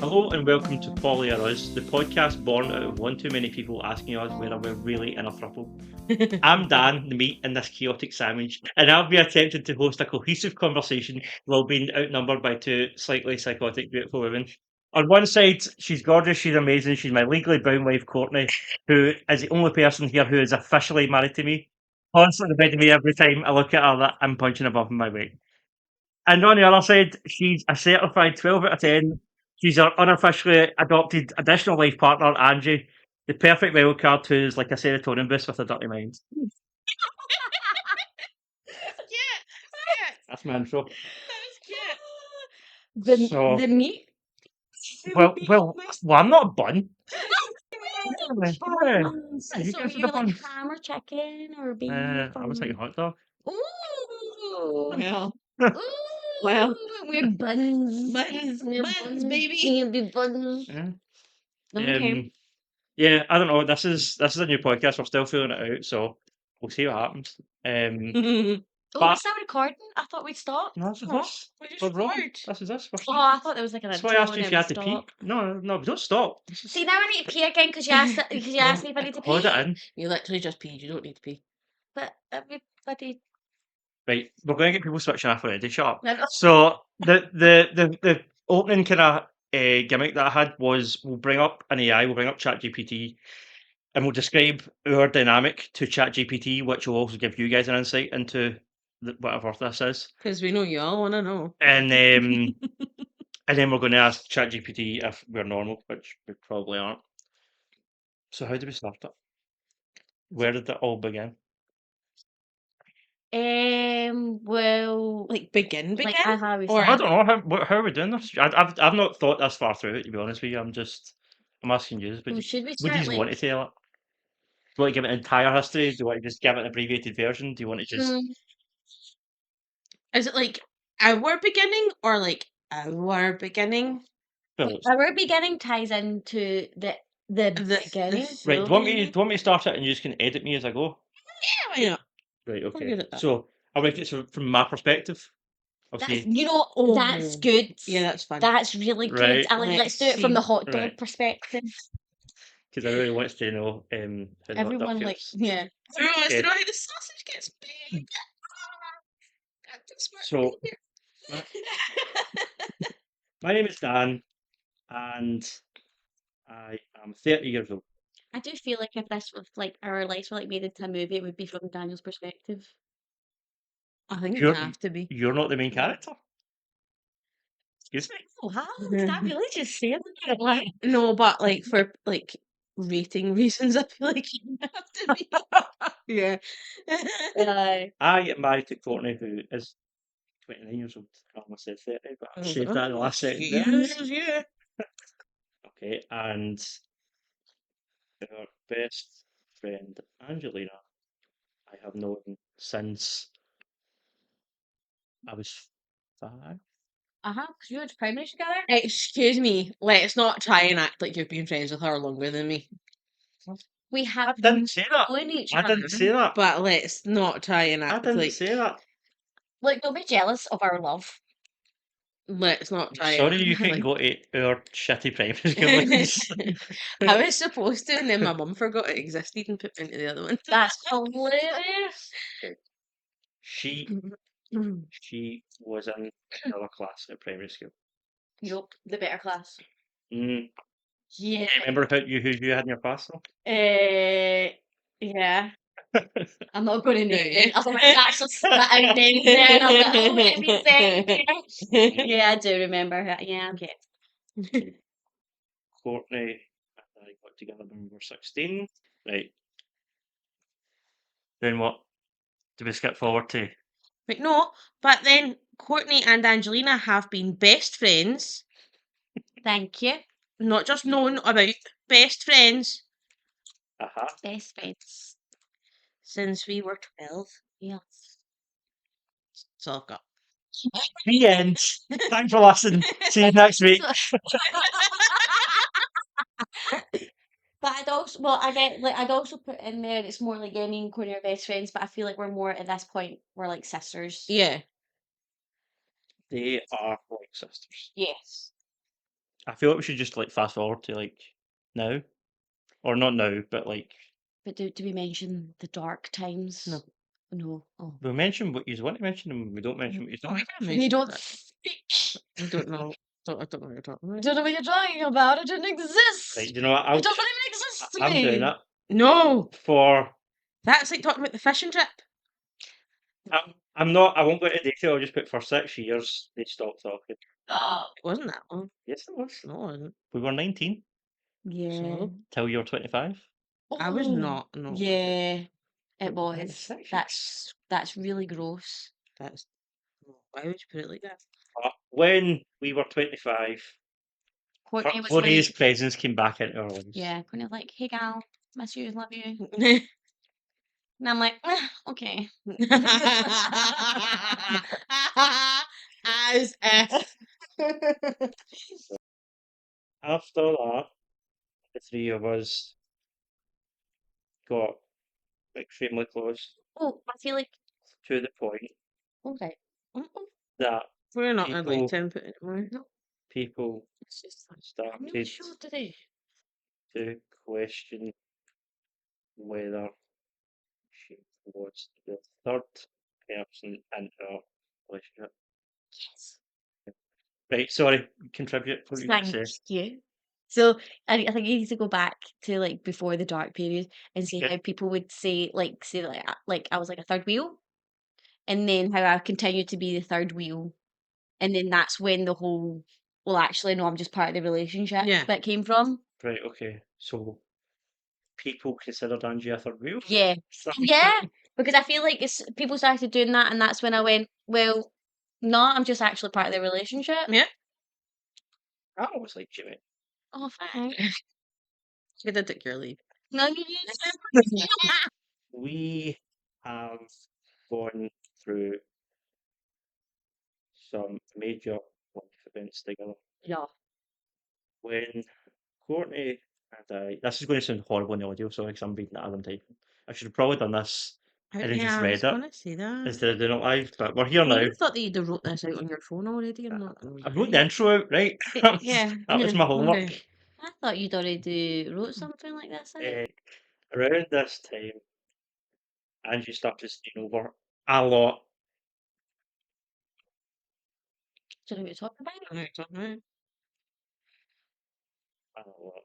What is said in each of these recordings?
Hello and welcome to Polly or Us, the podcast born out of one too many people asking us whether we're really in a throuple. I'm Dan, the meat in this chaotic sandwich, and I'll be attempting to host a cohesive conversation while being outnumbered by two slightly psychotic, beautiful women. On one side, she's gorgeous, she's amazing, she's my legally bound wife, Courtney, who is the only person here who is officially married to me. Constantly reminding me every time I look at her that I'm punching above my weight. And on the other side, she's a certified 12 out of 10. She's our unofficially adopted additional life partner, Angie, the perfect wild card who's like a serotonin boost with a dirty mind. Yeah, That's my intro. that was cute. So- the meat. Well, I'm not a bun. Buns. You So guys are you're the like buns. ham or chicken or beef. I was thinking hot dog. Ooh. Well, Ooh. well. We're buns. Buns, We're buns, baby. We'll be buns. Yeah. Okay. Yeah, I don't know. This is a new podcast. We're still filling it out, so we'll see what happens. Oh, but- we're still recording? I thought we'd stop. No, this is What? this. We just We're rolling. record. This is this. We're Oh, I thought there was like an That's intro. why I asked you and if then you had we to pee. stop. No, don't stop. See, now I need to pee again because you asked me if I need to pee. Hold it in. You literally just peed. You don't need to pee. But everybody. Right, we're going to get people switching off already. Shut up. No, no. So the opening kind of gimmick that I had was we'll bring up an AI, we'll bring up ChatGPT, and we'll describe our dynamic to ChatGPT, which will also give you guys an insight into whatever this is. Because we know you all want to know. And and then we're going to ask ChatGPT if we're normal, which we probably aren't. So how do we start it? Where did it all begin? Well, Like begin. like Or I don't know how are we doing this. I've not thought this far through it, to be honest with you. I'm asking you. But should we would start you want to tell it? Do you want to give it an entire history? Do you want to just give it an abbreviated version? Do you want to just? Is it like our beginning or like our beginning? Well, it's- our beginning ties into the beginning. right. Do you want me to start it and you just can edit me as I go? Yeah, why not? Right. good Okay. at that. So I'll make it from my perspective. That's, Okay. that's good. Yeah, that's fun. That's really good. Right. I like. Let's do it from the hot dog Right. perspective. Because everybody wants to know how the hot dog Everyone like feels. yeah. Everyone wants Okay. to know how the sausage gets big. So my name is Dan, and I am 30 years old. I do feel like if this was like our lives were like made into a movie, it would be from Daniel's perspective. I think it You're- would have to be. You're not the main character. Excuse me. Oh, how is that really just saying that? Like, No, but like for like rating reasons, I feel like you have to be. Yeah. I get married to Courtney, who is 29 years old. I almost said 30, but I saved that in the last second. there. Yeah. Okay, and our best friend Angelina, I have known since I was 5. because you went to primary together. Excuse me. Let's not try and act like you've been friends with her longer than me. We I have didn't say that. known each I other. didn't say that. But let's not try and I act didn't like. say that. Like, don't be jealous of our love. Let's not try. Sorry, and you act can like- go to our shitty primary school. I was supposed to, and then my mum forgot it existed and put me into the other one. That's hilarious. She was in another class at primary school. Yup, the better class. Mm. Yeah. Remember who you had in your class though? Yeah. I'm not going to name it. I was like, that's just spit out names there. And I was like, oh, let me say. Yeah, I do remember her. Yeah, okay. Courtney and I got together when we were 16. Right. Then what? Do we skip forward to? But no, but then Courtney and Angelina have been best friends, Thank you. not just known about, best friends Best friends. since we were 12. Yes. That's all I've got. The end. Thanks for listening. See you next week. But I'd also, well, I'd also put in there, it's more like, yeah, me and Courtney are best friends, but I feel like we're more, at this point, we're like sisters. Yeah. They are like sisters. Yes. I feel like we should just like fast forward to like now, or not now, but like But do we mention the dark times? No. No. Oh. we mention what you want to mention, and we don't mention what you don't. You don't that. speak. I don't know. I don't know what you're talking I about. don't know what you're talking about. It didn't exist. Right, you know what? It doesn't even exist to I'm me. doing it No! for. That's like talking about the fishing trip. I'm not. I won't go into detail. I'll just put for 6 years they stopped talking. It wasn't that long. Yes, it was. No, it wasn't. We were 19 Yeah. So? till you were 25. I was Oh, not. No. Yeah, it That was was. 6 That's really gross. That's. Why would you put it like that? When we were 25, Courtney was Courtney's like, presence came back into our lives. yeah, Courtney was like, hey gal, miss you, love you. And I'm like, okay. As if. After that, the three of us got extremely close Oh, I feel like, to the point okay. that We're not People- allowed to input anymore. people It's just like, I'm started really sure today. to question whether she was the third person in our relationship. Yes. Right, sorry, contribute. What were you gonna Thank say? you. So I think you need to go back to like before the dark period and see Yeah. how people would say like I was like a third wheel, and then how I continued to be the third wheel, and then that's when the whole well actually no I'm just part of the relationship Yeah. bit came from. Right, okay. So people considered Angie a third wheel? Yeah, yeah, because I feel like it's people started doing that, and that's when I went well. No, I'm just actually part of the relationship. Yeah. I always liked Jimmy. Oh, thanks. You did take your leave. No, you didn't. We have gone through some major life events together. Yeah. When Courtney and this is going to sound horrible in the audio, sorry, because I'm reading it as I'm typing. I should have probably done this and then just I read was it gonna say that. instead of doing it live, but we're here I now. thought that you'd have wrote this out on your phone already. I'm not. I wrote the intro out, right? Yeah. That was my homework. Okay. I thought you'd already wrote something like this. Around this time, Angie started staying over a lot. Do you know what you're talking about? I know what you're talking A lot.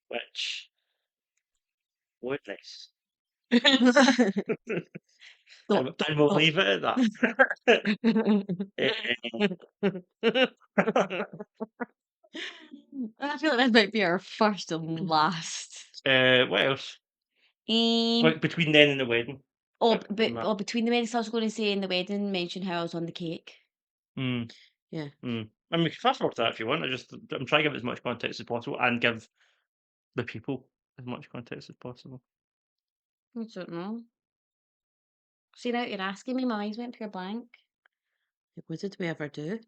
Which was nice. about. And we'll leave it at that. I feel like this might be our first and last. What else? Like between then and the wedding. Between the weddings, I was going to say in the wedding, mention how I was on the cake. Mm. Yeah. Mm. I mean, we can fast forward to that if you want. I'm trying to give as much context as possible and give the people as much context as possible. I don't know. See, now you're asking me, my mind's went pure blank. What did we ever do?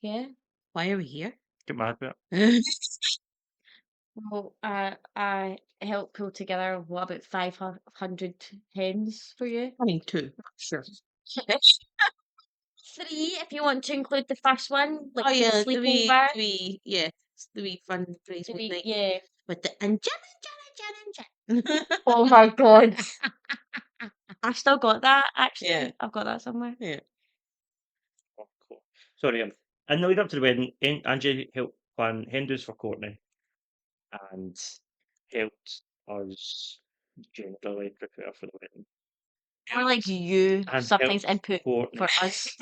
Yeah. Why are we here? Get mad about Well, I helped pull together, what, about 500 hens for you? I mean, two. Sure. 3, if you want to include the first one, like Oh yeah, the sleepover. the wee fun phrase The wee- night yeah. with the and Oh my god. I still got that, actually. Yeah. I've got that somewhere. Yeah. Oh, cool. Sorry, in the lead up to the wedding, Angie helped plan hen do's for Courtney and helped us generally prepare for the wedding. More like you And sometimes helped input Courtney. for us.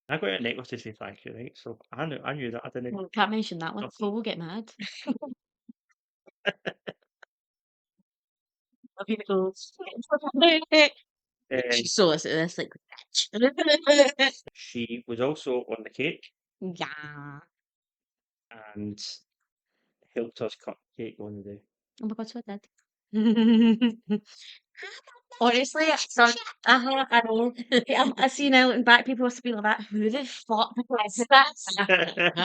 I got a necklace to say thank you, right? So I knew that. I didn't. Well, can't mention that one. Okay. Well, we'll get mad. Love you, Nichols. And She's so listening to this like bitch. she was also on the cake Yeah. and helped us cut the cake on the day. Oh my god, so I did. Honestly, I know. I see now looking back, people must be like that. Who the fuck is this?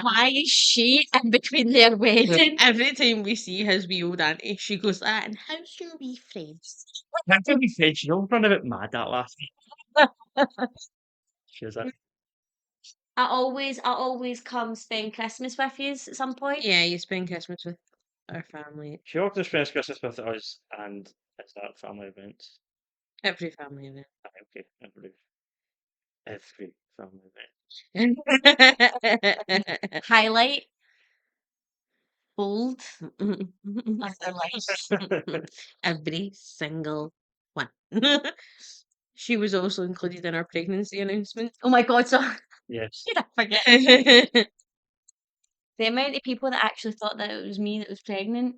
Why is she in between their wedding? Every time we see his wee old auntie, she goes that and how's your wee friends? That's what we said. She all run a bit mad that last week. She was like, I always come spend Christmas with yous at some point. Yeah, you spend Christmas with our family, She often spends Christmas with us and it's at family events. every family event. Aye, okay, every family event. Highlight, bold of their life. Every single one. She was also included in our pregnancy announcement. Oh my god, so Yes. did I forget? And The amount of people that actually thought that it was me that was pregnant.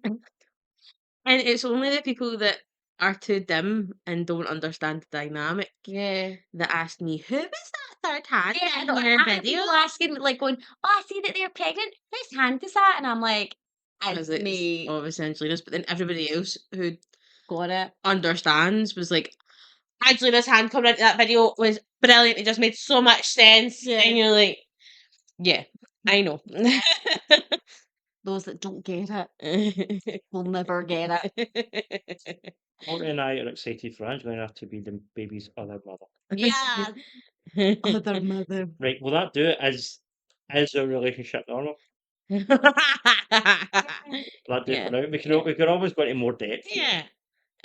it's only the people that are too dim and don't understand the dynamic Yeah. that asked me, who was that third hand Yeah, I in know. your I had video? people asking, like, going, "Oh, I see that they're pregnant. Whose hand is that?" And I'm like, Because "It's it's me." obviously Angelina's, but then everybody else who Got it. understands was like, Angelina's hand coming into that video was brilliant. It just made so much sense. Yeah. And you're like, yeah, I know. Those that don't get it will never get it. Courtney and I are excited for Angelina to be the baby's other mother. Yeah. Other mother. Right, will that do it? Is our relationship normal? Will that do it Yeah. for now? We can always go into more depth. Yeah.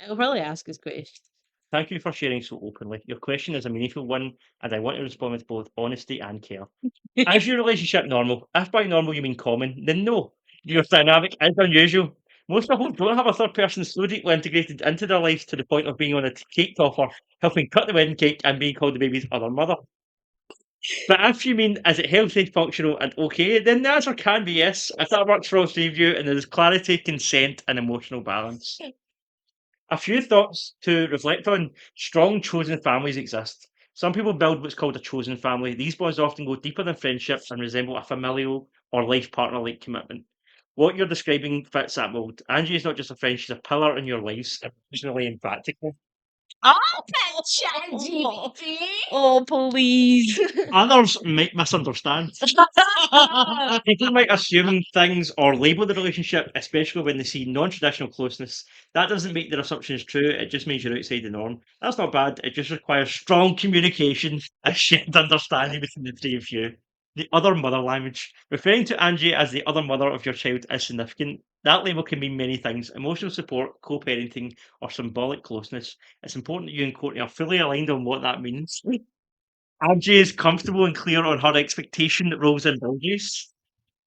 I'll probably ask his question. Thank you for sharing so openly. Your question is a meaningful one, and I want to respond with both honesty and care. Is your relationship normal? If by normal you mean common, then no. Your dynamic is unusual. Most couples don't have a third person so deeply integrated into their lives to the point of being on a cake topper, helping cut the wedding cake, and being called the baby's other mother. But if you mean, is it healthy, functional, and okay, then the answer can be yes, if that works for all three of you, and there's clarity, consent, and emotional balance. A few thoughts to reflect on. Strong chosen families exist. Some people build what's called a chosen family. These bonds often go deeper than friendship and resemble a familial or life partner like commitment. What you're describing fits that mold. Angie is not just a friend, she's a pillar in your lives, emotionally and practically. Oh, ChatGPT. Oh, please. Others might misunderstand. People might assume things or label the relationship, especially when they see non traditional closeness. That doesn't make their assumptions true, it just means you're outside the norm. That's not bad, it just requires strong communication, a shared understanding between the three of you. The other mother language. Referring to Angie as the other mother of your child is significant. That label can mean many things: emotional support, co parenting, or symbolic closeness. It's important that you and Courtney are fully aligned on what that means. Angie is comfortable and clear on her expectation that roles and boundaries.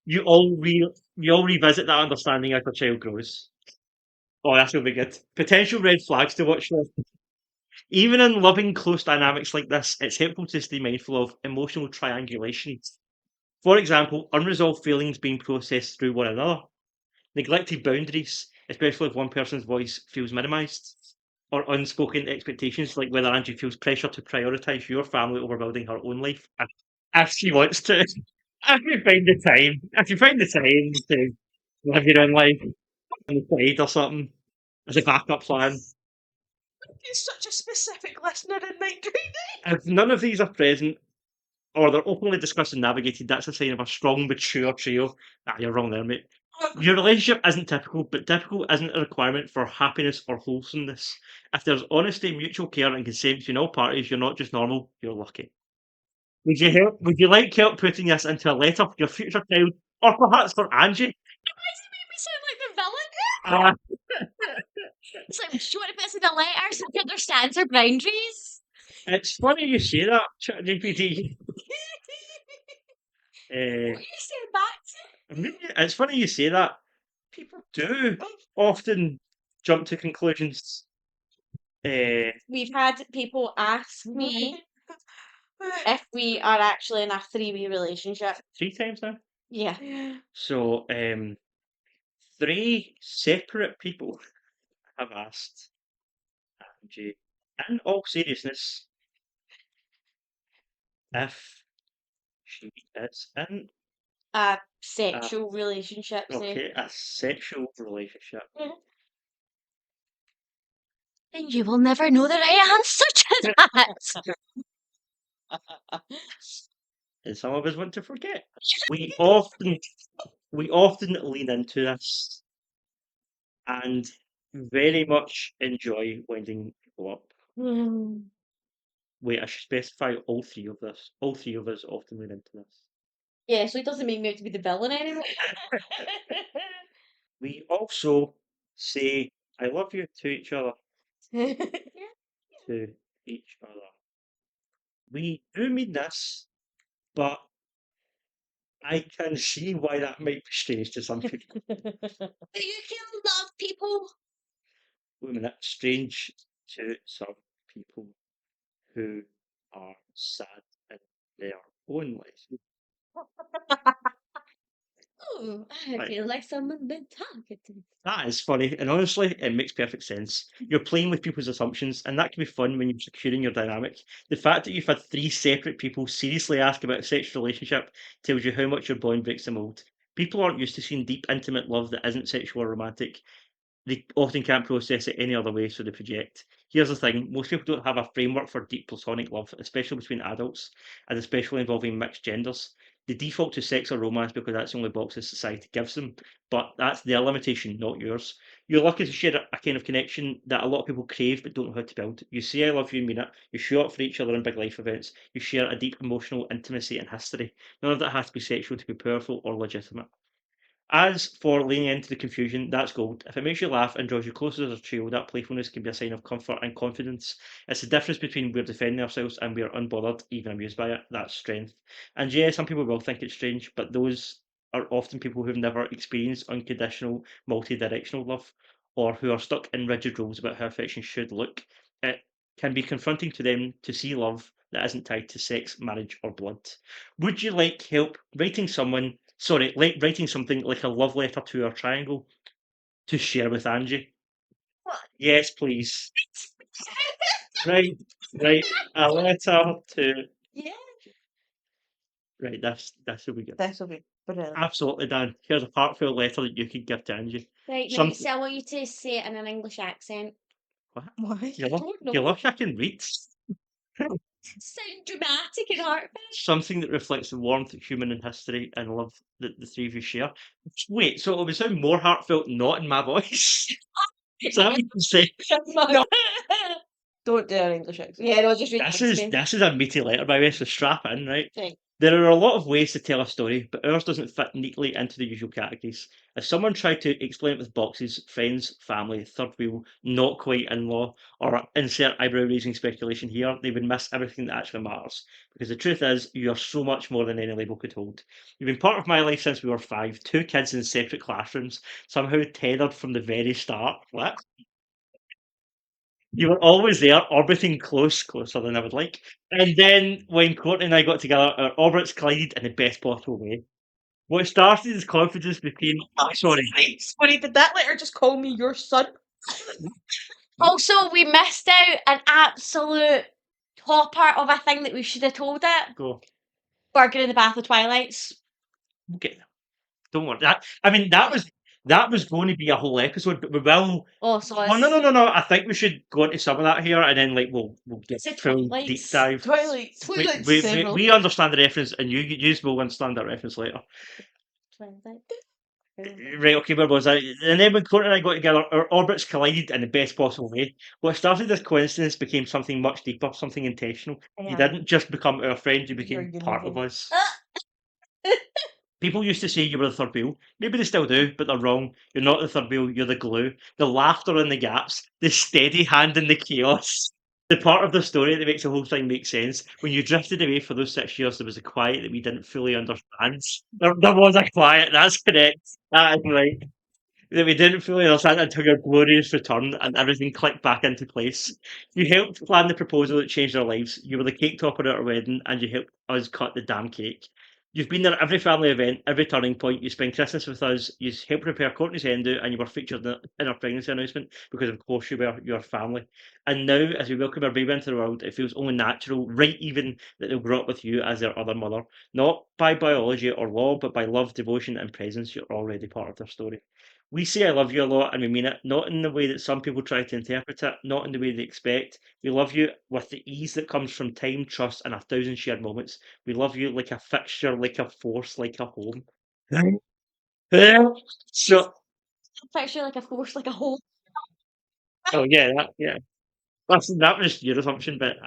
You all revisit that understanding as your child grows. Oh, that's gonna be good. Potential red flags to watch for. Even in loving close dynamics like this, it's helpful to stay mindful of emotional triangulation. For example, unresolved feelings being processed through one another, neglected boundaries, especially if one person's voice feels minimised, or unspoken expectations, like whether Angie feels pressure to prioritise your family over building her own life, if she wants to. If you find the time to live your own life on the side or something as a backup plan. He's such a specific listener in night right If none of these are present or they're openly discussed and navigated, that's a sign of a strong, mature trio. Ah, you're wrong there, mate. Your relationship isn't typical, but typical isn't a requirement for happiness or wholesomeness. If there's honesty, mutual care, and consent between all parties, you're not just normal, you're lucky. Would you like help putting this into a letter for your future child, or perhaps for Angie? Why does it make me sound like the villain? Ah, It's like, do you want to visit a letter so he understands her boundaries? it's funny you say that, ChatGPT. What are you saying back to? It's funny you say that. People do often jump to conclusions. We've had people ask me if we are actually in a three-way relationship. 3 times now. Yeah. So, 3 separate people have asked Angie, in all seriousness, if she is in A sexual relationship, say. a sexual relationship. And you will never know the right answer to that. And some of us want to forget. We often lean into this and very much enjoy winding people up. Wait, I should specify all three of this. All three of us often lean into this. Yeah, so it doesn't make me out to be the villain anymore. We also say I love you to each other. To each other. We do mean this, but I can see why that might be strange to some people. Do you feel love people? Wait a minute, strange to some people who are sad in their own life. Oh, I Right. feel like someone's been talking to me. That is funny, and honestly, it makes perfect sense. You're playing with people's assumptions, and that can be fun when you're securing your dynamic. The fact that you've had three separate people seriously ask about a sexual relationship tells you how much your bond breaks the mold. People aren't used to seeing deep, intimate love that isn't sexual or romantic. They often can't process it any other way, so they project. Here's the thing, most people don't have a framework for deep platonic love, especially between adults, and especially involving mixed genders. They default to sex or romance because that's the only boxes society gives them, but that's their limitation, not yours. You're lucky to share a kind of connection that a lot of people crave but don't know how to build. You say I love you and mean it, you show up for each other in big life events, you share a deep emotional intimacy and history. None of that has to be sexual to be powerful or legitimate. As for leaning into the confusion, that's gold. If it makes you laugh and draws you closer as a trio, that playfulness can be a sign of comfort and confidence. It's the difference between we're defending ourselves and we're unbothered, even amused by it. That's strength. And yeah, some people will think it's strange, but those are often people who've never experienced unconditional, multi directional love, or who are stuck in rigid rules about how affection should look. It can be confronting to them to see love that isn't tied to sex, marriage, or blood. Would you like help writing something like a love letter to our triangle to share with Angie? What? Yes, please. Right, right. A letter to Yeah. right. This will be good. This will be brilliant. Absolutely, Dan. Here's a heartfelt letter that you could give to Angie. Right, now, Some so I want you to say it in an English accent. what? Why? You I look, don't you know. look. I can read. Sound dramatic and heartfelt. Something that reflects the warmth of human in history and love that the three of you share. Wait, so it would sound more heartfelt not in my voice? Is that what you say? No. Don't do an English accent. Yeah, no, just read This it to is me. this is a meaty letter, by the way, so strap in, right? Right. There are a lot of ways to tell a story, but ours doesn't fit neatly into the usual categories. If someone tried to explain it with boxes, friends, family, third wheel, not quite in law, or insert eyebrow raising speculation here, they would miss everything that actually matters. Because the truth is, you are so much more than any label could hold. You've been part of my life since we were five, two kids in separate classrooms, somehow tethered from the very start. What? You were always there, orbiting closer than I would like. And then when Courtney and I got together, our orbits collided in the best possible way. What started as confidence became, sorry, Sorry, did that letter just call me your son? Also, we missed out an absolute topper of a thing that we should have told it. go. Burger in the Bath of Twilights. We'll get there. Don't worry. That was going to be a whole episode, but we will. Oh, so Oh no! I think we should go into some of that here, and then we'll get Is it full deep Twilights? dive. Twilight several. We understand the reference, and you will understand that reference later. Twilight. Right, okay, where was I? And then when Courtney and I got together, our orbits collided in the best possible way. What started as coincidence became something much deeper, something intentional. You didn't just become our friend, you became part of us. People used to say you were the third wheel. Maybe they still do, but they're wrong. You're not the third wheel, you're the glue. The laughter in the gaps, the steady hand in the chaos. The part of the story that makes the whole thing make sense. When you drifted away for those 6 years, there was a quiet that we didn't fully understand. There was a quiet, that's correct. That is right. That we didn't fully understand until your glorious return and everything clicked back into place. You helped plan the proposal that changed our lives. You were the cake topper at our wedding and you helped us cut the damn cake. You've been there at every family event, every turning point. You spent Christmas with us. You helped prepare Courtney's hen do, and you were featured in our pregnancy announcement because, of course, you were your family. And now, as we welcome our baby into the world, it feels only natural, right even, that they'll grow up with you as their other mother. Not by biology or law, but by love, devotion, and presence. You're already part of their story. We say I love you a lot and we mean it, not in the way that some people try to interpret it, not in the way they expect. We love you with the ease that comes from time, trust, and 1,000 shared moments. We love you like a fixture, like a force, like a home. So, Picture like a force, like a hole. oh yeah, yeah. Listen, that was your assumption, but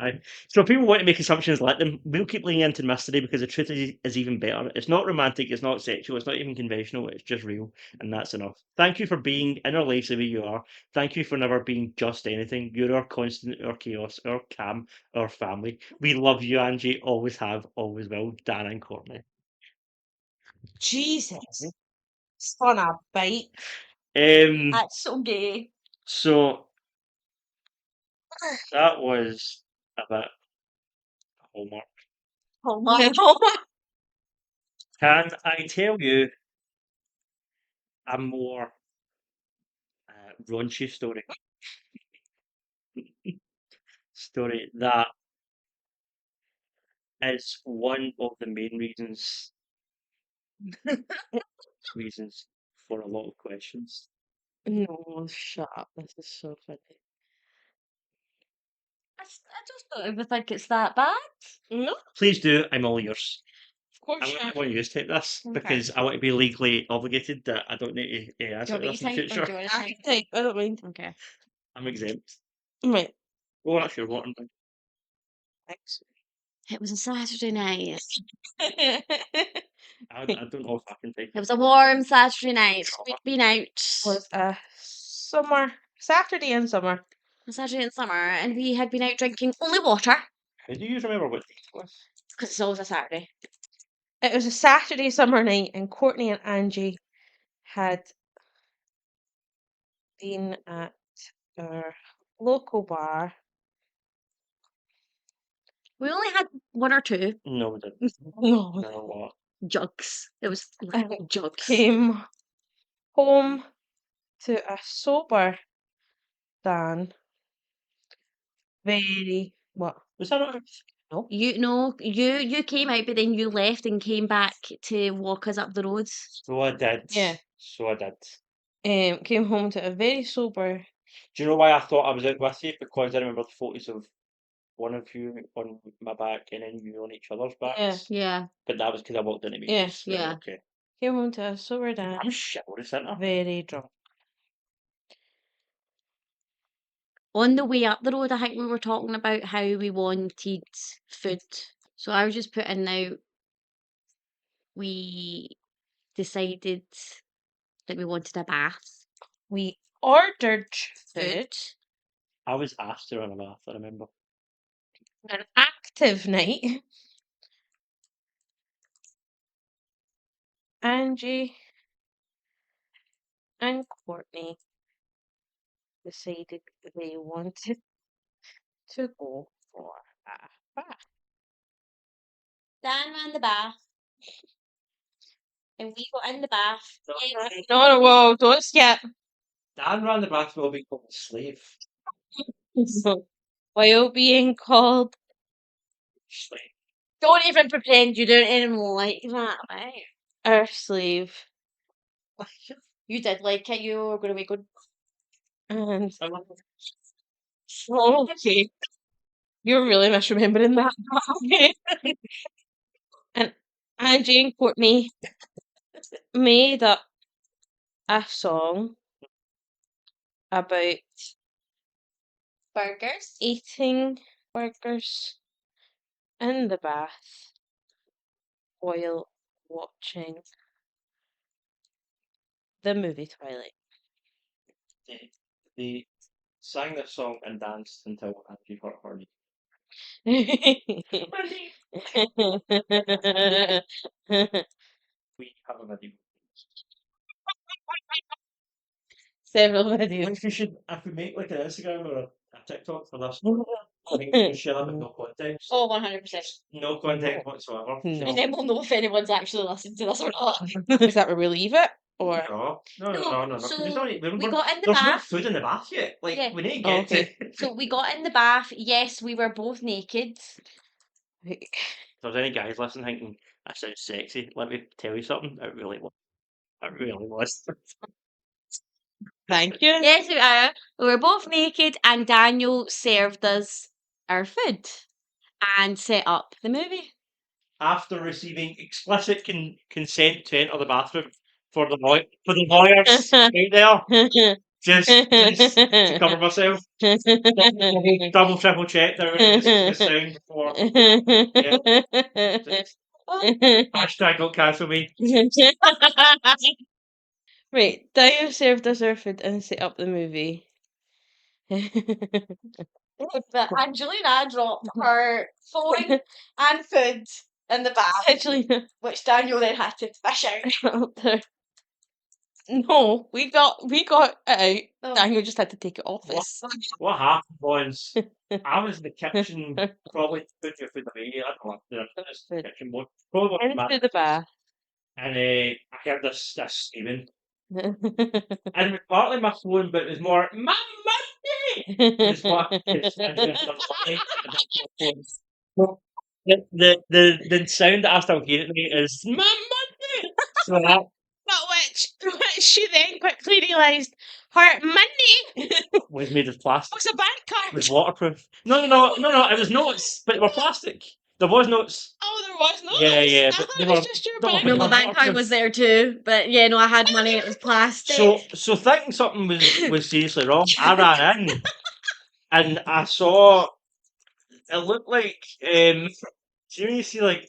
so if people want to make assumptions, let them. We'll keep leaning into mystery because the truth is even better. It's not romantic, it's not sexual, it's not even conventional, it's just real, and that's enough. Thank you for being in our lives the way you are. Thank you for never being just anything. You're our constant, our chaos, our calm, our family. We love you, Angie. Always have, always will. Dan and Courtney. Jesus. Son of a bite. That's so gay. So that was a bit homework. Oh my Can I tell you a more raunchy story that is one of the main reasons for a lot of questions. No, shut up. This is so funny. I just don't ever think it's that bad. No, Please do. I'm all yours. of course I not. want you to take this Okay. because I want to be legally obligated that I don't need to answer Do you want this me in to the type or do future. you want to I type? can type. I don't mind. Okay. I'm exempt. Right. Oh, that's your water. Thanks. It was a Saturday night. I don't know if I can take It was a warm Saturday night. We'd been out Was a summer Saturday in summer. on Saturday in summer, and we had been out drinking only water How do you remember what date it was? because it's always a Saturday. It was a Saturday summer night, and Courtney and Angie had been at our local bar. We only had one or two No, we didn't. No, No, what? jugs. It was and jugs. came home to a sober Dan. Very what? Was that not? No. You came out, but then you left and came back to walk us up the roads. So I did. Yeah. So I did. Came home to a very sober. Do you know why I thought I was out with you? Because I remember the photos of one of you on my back and then you on each other's backs. Yeah. But that was because I walked into Yeah, meetings. Right, yeah. okay. Came home to a sober Dan. I'm chivalrous, isn't I? Very drunk. On the way up the road, I think we were talking about how we wanted food. So I was just putting out, we decided that we wanted a bath. We ordered food. I was asked to run a bath, I remember. An active night. Angie and Courtney decided they wanted to go for a bath. Dan ran the bath. And we got in the bath. No, whoa, don't skip. Dan ran the bath while being called a slave. While being called, Slave. Don't even pretend you don't anymore like that, right? our slave. You did like it, you were going to be good. And I love oh, okay, you're really misremembering that. Okay. And Angie and Courtney made up a song about Burgers. eating burgers in the bath while watching the movie Twilight. They sang this song and danced until Angie hurt her knee. We have a video. Several videos. If we make like an Instagram or a TikTok for this, I think we should share that with no context. Oh, 100%. No context whatsoever. No. And then we'll know if anyone's actually listened to this or not. Is that where we leave it? Or No. So There's not, we got in the there's no bath. food in the bath yet. Like, Yeah. we need to Oh, get okay. to... So we got in the bath. Yes, we were both naked. If there's any guys listening thinking, that sounds sexy, let me tell you something. It really was. It really was. Thank you. Yes, we were both naked, and Daniel served us our food and set up the movie. After receiving explicit consent to enter the bathroom for the lawyers out there. just to cover myself. Double, triple check the sound before. Hashtag don't cancel me. Right, Daniel served us our food and set up the movie. But Angelina dropped her phone and food in the bath, Angelina which Daniel then had to fish out. up there. No, we got it out. Oh. Daniel just had to take it off us. What happened was I was in the kitchen, probably putting your food away. I don't know, the kitchen board, probably Into the bath. and I heard this screaming, and it was partly my phone, but it was more "Mum, Monday!" is what is the sound that I still hear at me is "Mum, Monday!" So that But which she then quickly realised her money was made of plastic. was a bank It card. was waterproof. No, it was notes, but they were plastic. There was notes. Oh, there was no. Yeah, I but thought they it was were- just your they were- bank they No, were my card. bank card was there too, but yeah, no, I had money. It was plastic. So thinking something was seriously wrong, I ran in and I saw it looked like do you see like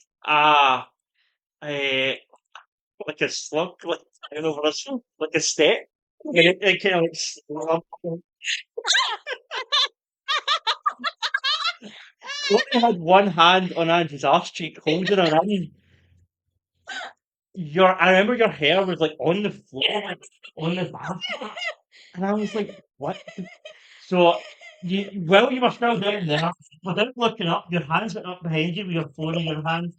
like a slug like down over like a step. And it kind of like Courtney had one hand on Andrew's arse cheek holding her in. I remember your hair was like on the floor, like on the bath. And I was like, what? So while you were still down there, without looking up, your hands went up behind you with your phone in your hand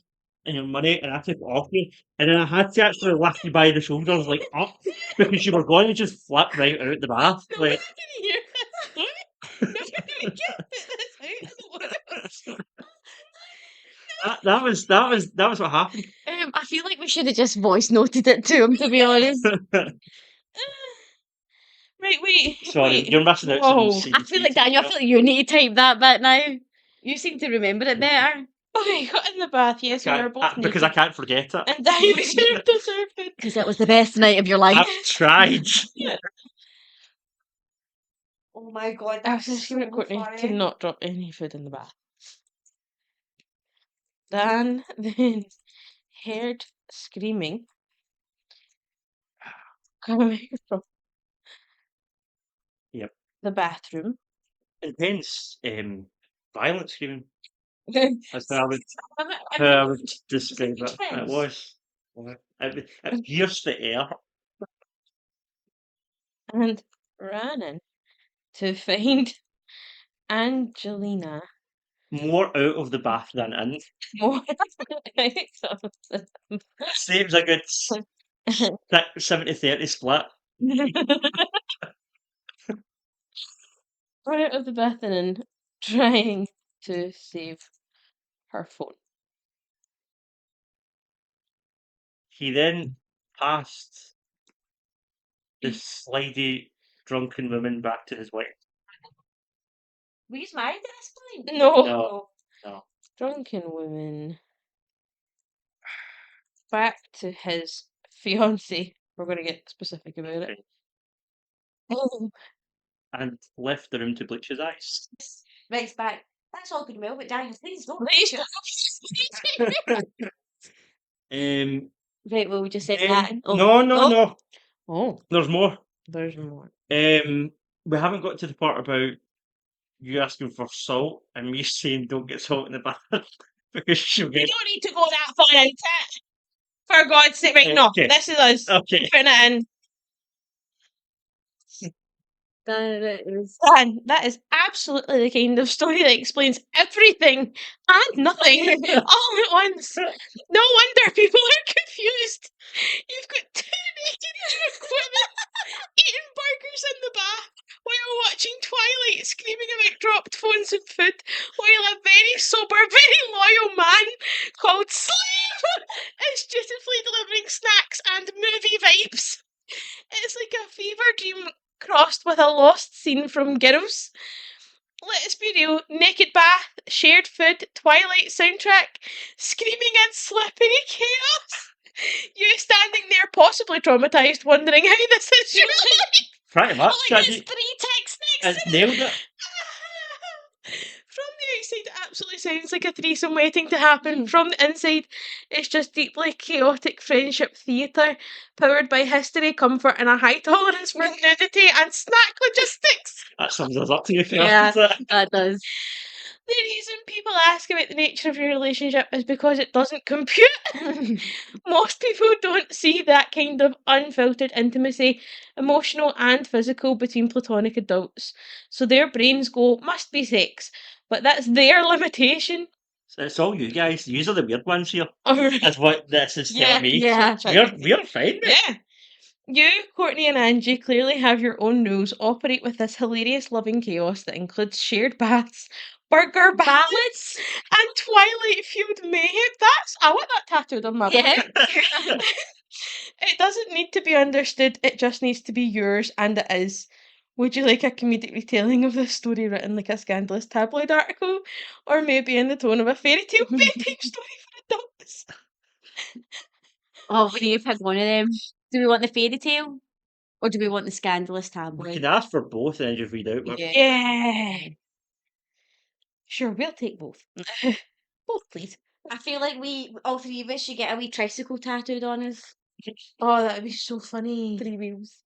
and your money, and I took it off you. And then I had to actually lift you by the shoulders, like up, because you were going to just flip right out the bath. Like, that was what happened. I feel like we should have just voice noted it to him, to be honest. Right, wait. Sorry, wait. you're missing out. Whoa. Some I feel like Daniel, I feel like you need to type that bit now. You seem to remember it better. Okay, got in the bath, yes, we were both because naked. I can't forget it. And Daniel served us our food. Because it was the best night of your life. I've tried. Oh my god, I was just screaming at Courtney to not drop any food in the bath. Dan then heard screaming coming from Yep. the bathroom. Intense, violent screaming. And That's how I would describe it. It was. It pierced the air. and ran in to find Angelina More out of the bath than in. more Seems a good 70-30 split. Run out of the bath and trying to save her phone. He then passed the slidey, drunken woman back to his wife. Were you married at this point? No. No. Drunken woman. Back to his fiance. We're going to get specific about it. Oh. And left the room to bleach his eyes. Right, back. That's all good and well, but Daniel, please don't. Right, well, we just said that. No. Oh, There's more. there's more. We haven't got to the part about you asking for salt and me saying don't get salt in the bath because she'll You get. don't need to go that far into it. For God's sake, right? No, Okay. this is us Okay. putting it in. Dan, that is absolutely the kind of story that explains everything and nothing all at once. No wonder people are confused. You've got two naked drunk women eating burgers in the bath while watching Twilight, screaming about dropped phones and food, while a very sober, very loyal man called Slave is dutifully delivering snacks and movie vibes. It's like a fever dream crossed with a lost scene from Girls. Let's be real, naked bath, shared food, Twilight soundtrack, screaming and slippery chaos. You standing there possibly traumatised, wondering how this is your life. Pretty much. Like it's 3 texts next It's to nailed it. From the outside, it absolutely sounds like a threesome waiting to happen. From the inside, it's just deeply chaotic friendship theatre, powered by history, comfort, and a high tolerance for nudity and snack logistics. That sums us up to you, fair. Yeah, doesn't it? that does. The reason people ask about the nature of your relationship is because it doesn't compute. Most people don't see that kind of unfiltered intimacy, emotional and physical, between platonic adults. So their brains go, must be sex. But that's their limitation. So it's all you guys. You are the weird ones here. Alright. That's what this is telling me. Yeah. We're fine. Yeah. You, Courtney, and Angie clearly have your own rules, operate with this hilarious loving chaos that includes shared baths, burger ballads, and Twilight Field mayhem. I want that tattooed on my Yeah. back. It doesn't need to be understood, it just needs to be yours, and it is. Would you like a comedic retelling of this story written like a scandalous tabloid article? Or maybe in the tone of a fairy tale bedtime story for adults? Oh, we need to pick one of them. Do we want the fairy tale? Or do we want the scandalous We tabloid? can ask for both and then just read out. Yeah. Yeah. Sure, we'll take both. Both, please. I feel like all three of us should get a wee tricycle tattooed on us. Oh, that'd be so funny. 3 wheels.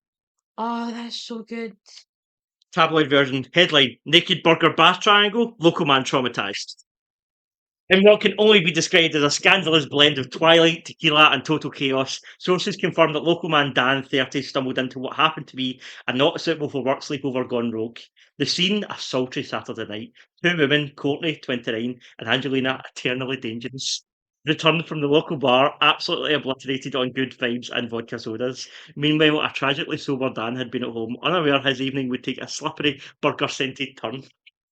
Oh, that's so good. Tabloid version. Headline: Naked burger bath triangle. Local man traumatized. In what can only be described as a scandalous blend of Twilight, tequila, and total chaos, sources confirm that local man Dan, 30, stumbled into what happened to be a not suitable for work sleepover gone rogue. The scene, a sultry Saturday night. 2 women, Courtney, 29, and Angelina, eternally dangerous, returned from the local bar, absolutely obliterated on good vibes and vodka sodas. Meanwhile, a tragically sober Dan had been at home, unaware his evening would take a slippery, burger-scented turn.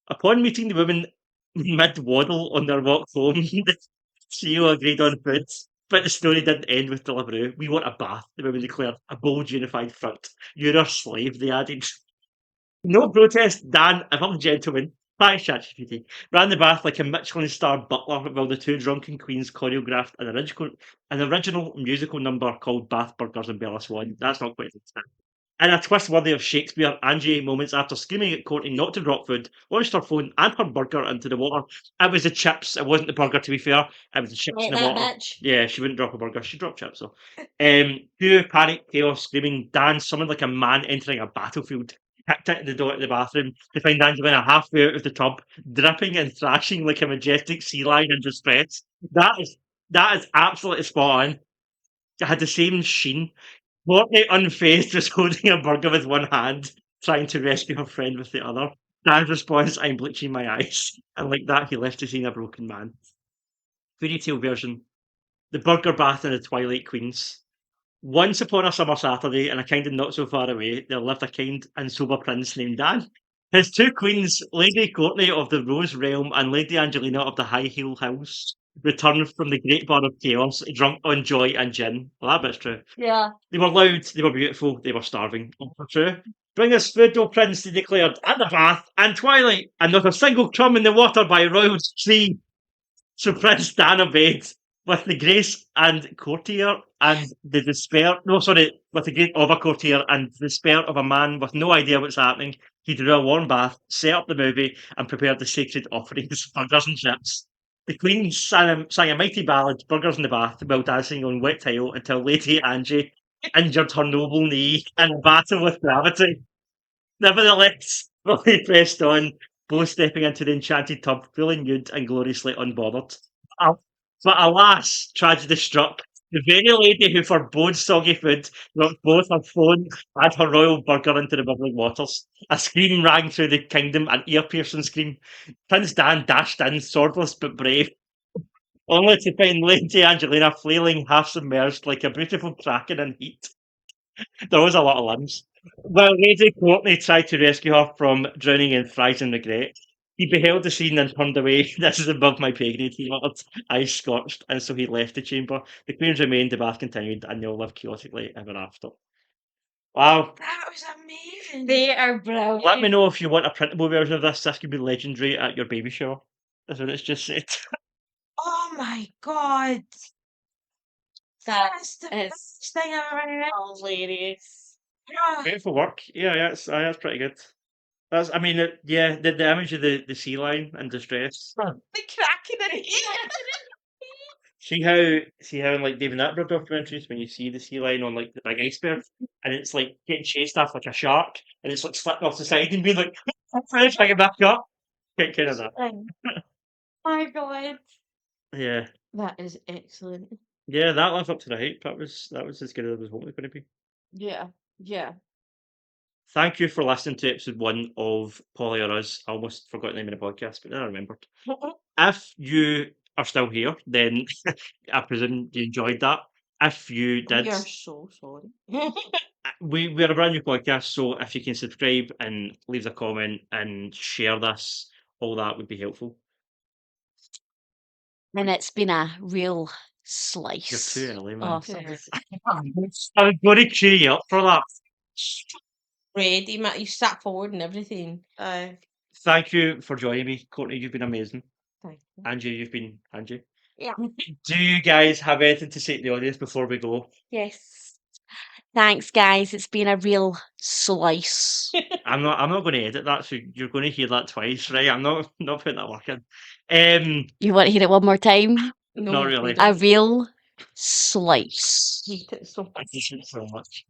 Upon meeting the women mid-waddle on their walk home, the CEO agreed on food, but the story didn't end with Deliveroo. We want a bath, the women declared, a bold, unified front. You're our slave, they added. No protest, Dan, if I'm a gentleman, thanks ChatGPT, ran the bath like a Michelin-starred butler while the 2 drunken queens choreographed an original musical number called Bath Burgers and Bella Swan. That's not quite the in a twist worthy of Shakespeare, Angie, moments after screaming at Courtney not to drop food, launched her phone and her burger into the water. It was the chips. It wasn't the burger, to be fair. It was the chips in the that water. bitch. Yeah, she wouldn't drop a burger. She dropped chips, though. Pure panic, chaos, screaming. Dan summoned like a man entering a battlefield. Kicked it at the door to the bathroom to find Angelina halfway out of the tub, dripping and thrashing like a majestic sea lion in distress. That is absolutely spot on. It had the same sheen. Courtney, unfazed, was holding a burger with one hand, trying to rescue her friend with the other. Dan's response, I'm bleaching my eyes. And like that, he left the scene a broken man. Fairy tale version. The burger bath and the Twilight Queens. Once upon a summer Saturday, in a kind of not so far away, there lived a kind and sober prince named Dan. His 2 queens, Lady Courtney of the Rose Realm and Lady Angelina of the High Heel House, returned from the great bar of chaos, drunk on joy and gin. Well, that bit's true. Yeah. They were loud, they were beautiful, they were starving. Also true. Bring us food, O Prince, they declared, and a bath, and Twilight, and not a single crumb in the water by royal decree. So Prince Dan obeyed, with the grace and courtier and the despair. No, sorry, with the grace of a courtier and the despair of a man with no idea what's happening. He drew a warm bath, set up the movie, and prepared the sacred offerings, burgers and chips. The Queen sang a mighty ballad, Burgers in the Bath, while dancing on wet tile until Lady Angie injured her noble knee in a battle with gravity. Nevertheless, they pressed on, both stepping into the enchanted tub, fully nude and gloriously unbothered. But alas, tragedy struck. The very lady who forbode soggy food dropped both her phone and her royal burger into the bubbling waters. A scream rang through the kingdom, an ear-piercing scream. Prince Dan dashed in, swordless but brave, only to find Lady Angelina flailing half submerged like a beautiful kraken in heat. There was a lot of limbs. While Lady Courtney tried to rescue her from drowning in fries and regret, he beheld the scene and turned away. This is above my pay grade, he muttered, eyes scorched, and so he left the chamber. The queens remained, the bath continued, and they all lived chaotically ever after. Wow. That was amazing. They are brilliant. Let me know if you want a printable version of this. This could be legendary at your baby shower. That's what it's just said. Oh my god. That That's the is best thing I've ever heard. hilarious. Great for work. Yeah, that's pretty good. That's, I mean, the image of the sea lion in distress. The cracking in it. See how in like David Attenborough documentaries when you see the sea lion on like the big iceberg and it's like getting chased after like a shark and it's like slipping off the side and being like trying to back up. Kind of that. My God. Yeah. That is excellent. Yeah, that lived up to the hype. That was as good as I was hoping it was going to be. Yeah. Yeah. Thank you for listening to episode 1 of Polly or Us. I almost forgot the name of the podcast, but then I remembered. If you are still here, then I presume you enjoyed that. If you did, We are so sorry. we're a brand new podcast, so if you can subscribe and leave a comment and share this, all that would be helpful. And it's been a real You're slice. too early, man. Oh, sorry. I was going to cue you up for that. Ready, Matt. You sat forward and everything. Thank you for joining me, Courtney. You've been amazing. Thank you. Angie, you've been Angie. Yeah. Do you guys have anything to say to the audience before we go? Yes. Thanks, guys. It's been a real slice. I'm not going to edit that, so you're going to hear that twice, right? I'm not putting that work in. You want to hear it one more time? No, Not really. A real slice. hate it so much. Thank you so much.